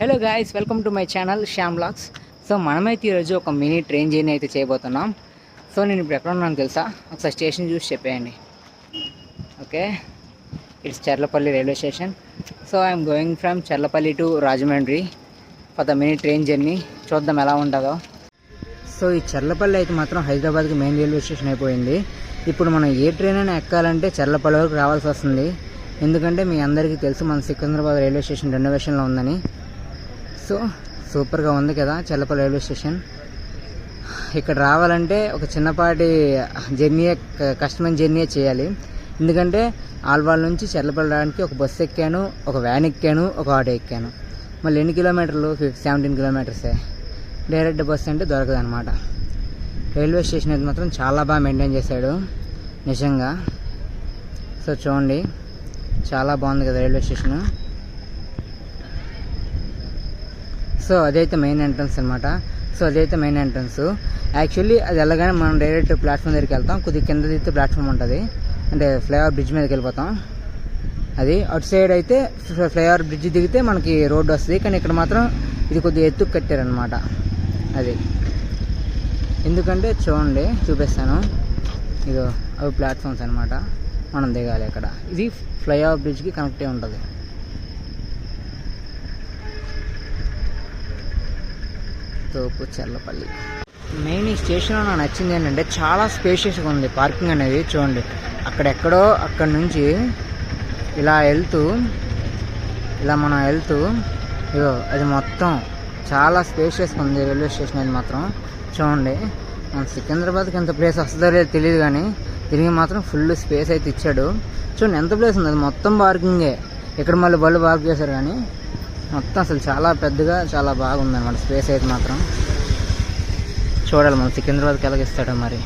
Hello guys, welcome to my channel Shyam vlogs. So మనమైతే ఈరోజు ఒక మినీ ట్రైన్ జర్నీ అయితే చేయబోతున్నాం. సో నేను ఇప్పుడు ఎక్కడ ఉన్నాను తెలుసా? ఒకసారి స్టేషన్ చూసి చెప్పేయండి. Okay, it's Charlapalli railway station. So I'm going from Charlapalli to Rajahmundry for the mini train journey. చూద్దాం ఎలా ఉంటుందో. సో ఈ చర్లపల్లి అయితే మాత్రం హైదరాబాద్కి మెయిన్ రైల్వే స్టేషన్ అయిపోయింది. ఇప్పుడు మనం ఏ ట్రైన్ అయినా ఎక్కాలంటే చర్లపల్లి వరకు రావాల్సి వస్తుంది. ఎందుకంటే మీ అందరికీ తెలుసు మన సికింద్రాబాద్ రైల్వే స్టేషన్ రెనోవేషన్లో ఉందని. సో సూపర్గా ఉంది కదా చర్లపల్లి రైల్వే స్టేషన్. ఇక్కడ రావాలంటే ఒక చిన్నపాటి జర్నీయే, కష్టమైన జర్నీయే చేయాలి. ఎందుకంటే ఆల్వాళ్ళ నుంచి చర్లపల్లి రావడానికి ఒక బస్సు ఎక్కాను, ఒక వ్యాన్ ఎక్కాను, ఒక ఆటో ఎక్కాను. మళ్ళీ ఎన్ని కిలోమీటర్లు? 17 కిలోమీటర్సే. డైరెక్ట్ బస్సు అంటే దొరకదు అనమాట. రైల్వే స్టేషన్ అయితే మాత్రం చాలా బాగా మెయింటైన్ చేశాడు నిజంగా. సో చూడండి, చాలా బాగుంది కదా రైల్వే స్టేషను. సో అదైతే మెయిన్ ఎంట్రన్స్ అనమాట. సో అదైతే మెయిన్ ఎంట్రన్స్. యాక్చువల్లీ అది వెళ్ళగానే మనం డైరెక్ట్ ప్లాట్ఫామ్ దగ్గరికి వెళ్తాం. కొద్దిగా కింద దిగితే ప్లాట్ఫామ్ ఉంటుంది, అంటే ఫ్లైఓవర్ బ్రిడ్జ్ మీదకి వెళ్ళిపోతాం. అది అటు సైడ్ అయితే ఫ్లైఓవర్ బ్రిడ్జ్ దిగితే మనకి రోడ్డు వస్తుంది. కానీ ఇక్కడ మాత్రం ఇది కొద్దిగా ఎత్తుకు కట్టారనమాట. అది ఎందుకంటే చూడండి, చూపిస్తాను. ఇదో అవి ప్లాట్ఫామ్స్ అనమాట. మనం దిగాలి అక్కడ. ఇది ఫ్లైఓవర్ బ్రిడ్జ్కి కనెక్ట్ అయి ఉంటుంది. తోపు చర్లపల్లి మెయిన్ ఈ స్టేషన్లో నాకు నచ్చింది ఏంటంటే చాలా స్పేషియస్గా ఉంది పార్కింగ్ అనేది. చూడండి, అక్కడెక్కడో అక్కడి నుంచి ఇలా మనం వెళ్తూ ఇదో అది మొత్తం చాలా స్పేషియస్గా ఉంది రైల్వే స్టేషన్. అది మాత్రం చూడండి, మన సికింద్రాబాద్కి ఎంత ప్లేస్ వస్తుందో లేదో తెలియదు, కానీ దీనికి మాత్రం ఫుల్ స్పేస్ అయితే ఇచ్చాడు. చూడండి ఎంత ప్లేస్ ఉంది. అది మొత్తం పార్కింగే. ఇక్కడ మళ్ళీ బళ్ళు పార్క్ చేశారు, కానీ మొత్తం అసలు చాలా పెద్దగా చాలా బాగుంది అన్నమాట స్పేస్ అయితే మాత్రం. చూడాలి మనం సికింద్రాబాద్కి ఎలాగిస్తాడో మరి.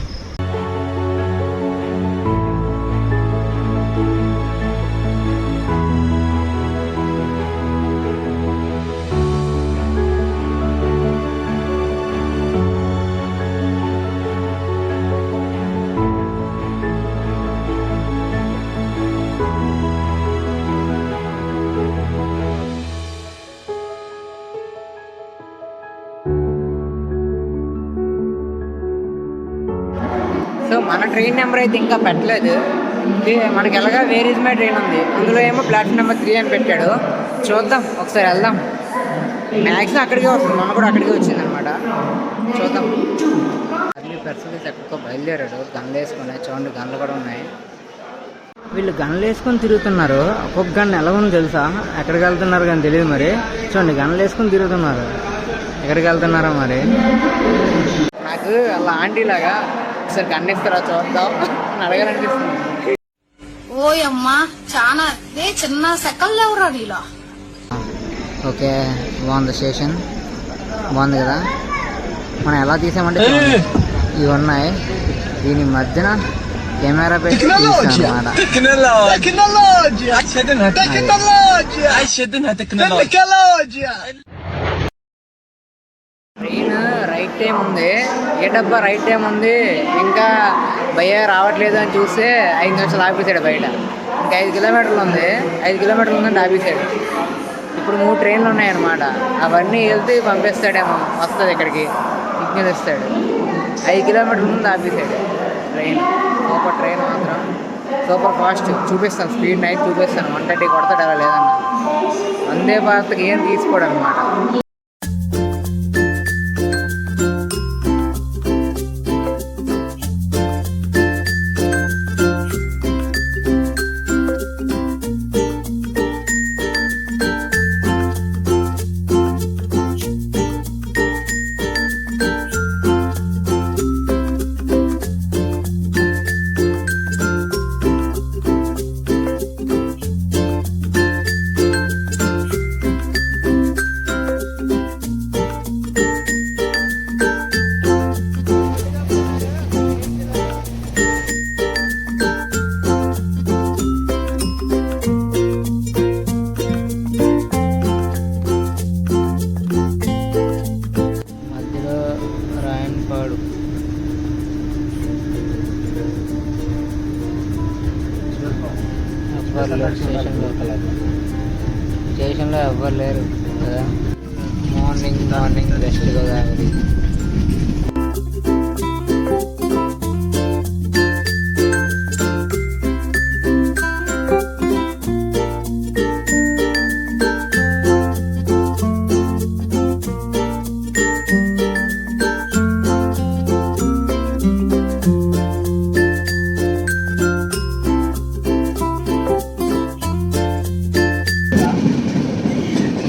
సో మన ట్రైన్ నెంబర్ అయితే ఇంకా పెట్టలేదు. మనకి ఎలాగా వేర్ ఇస్ మై ట్రైన్ ఉంది, అందులో ఏమో ప్లాట్ఫామ్ నెంబర్ 3 అని పెట్టాడు. చూద్దాం, ఒకసారి వెళ్దాం. మ్యాక్సిమం అక్కడికే వస్తుంది, మన కూడా అక్కడికే వచ్చింది అనమాట. చూద్దాం. అర్లీ పర్సెంటేజ్ ఎక్కడికో బయలుదేరాడు గన్లు వేసుకున్నాయి. చూడండి, గన్లు కూడా ఉన్నాయి. వీళ్ళు గన్లు వేసుకొని తిరుగుతున్నారు. ఒక్కొక్క గన్ ఎలా ఉంది తెలుసా? ఎక్కడికి వెళ్తున్నారు కానీ తెలియదు మరి. చూడండి, గన్లు వేసుకొని తిరుగుతున్నారు. ఎక్కడికి వెళ్తున్నారో మరి. నాకు అలా ఆంటీలాగా ఒకసారి గన్నిస్తారా చూద్దాం అని అడగాలనిపిస్తుంది. ఓయమ్మా, చాలా చిన్న సెకల్ ఎవరా నీలో. ఓకే, బాగుంది స్టేషన్, బాగుంది కదా. మనం ఎలా తీసామంటే ఇవి ఉన్నాయి, దీని మధ్యన కెమెరా పెట్టి తీసామన్నమాట. ట్రైన్ రైట్ టైం ఉంది. ఏ డబ్బా రైట్ టైం ఉంది, ఇంకా భయ్య రావట్లేదు అని చూస్తే 5 నిమిషాలు ఆపేసాడు బయట. ఇంకా 5 కిలోమీటర్లు ఉంది. 5 కిలోమీటర్లు ఉందంటే ఆపేసాడు. ఇప్పుడు 3 ట్రైన్లు ఉన్నాయన్నమాట. అవన్నీ వెళ్తే పంపిస్తాడేమో, వస్తుంది ఇక్కడికి, సిగ్నల్ ఇస్తాడు. 5 కిలోమీటర్ల ముందు ఆపేసాడు ట్రైన్. సూపర్ ట్రైన్ మాత్రం, సూపర్ ఫాస్ట్. చూపిస్తాను స్పీడ్ నైట్ చూపిస్తాను. 130 కొడతాడు అలా లేదన్నా. వందే భారత్కి ఏం తీసుకోడు అనమాట. స్టేషన్లో ఎవ్వరు లేరు. కదా. Morning West Godavari.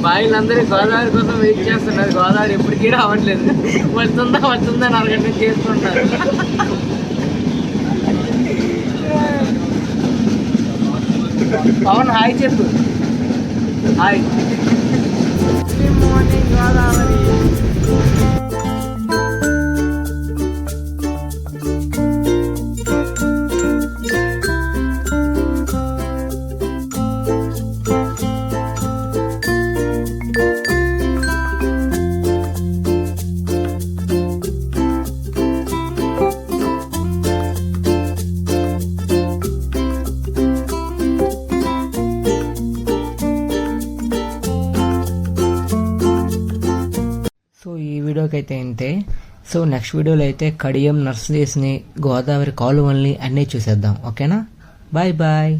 బాయిలందరూ గోదావరి కోసం వెయిట్ చేస్తున్నారు. గోదావరి ఎప్పటికీ రావట్లేదు. వస్తుందా నరగంట చేసుకుంటారు. పవన్ హాయ్ చెప్పు. హాయ్. మార్నింగ్ గోదావరి. సో ఈ వీడియోకి అయితే ఇంతే. సో నెక్స్ట్ వీడియోలో అయితే కడియం నర్సరీస్ని, గోదావరి కాలువల్ని అన్నీ చూసేద్దాం. ఓకేనా? Bye bye.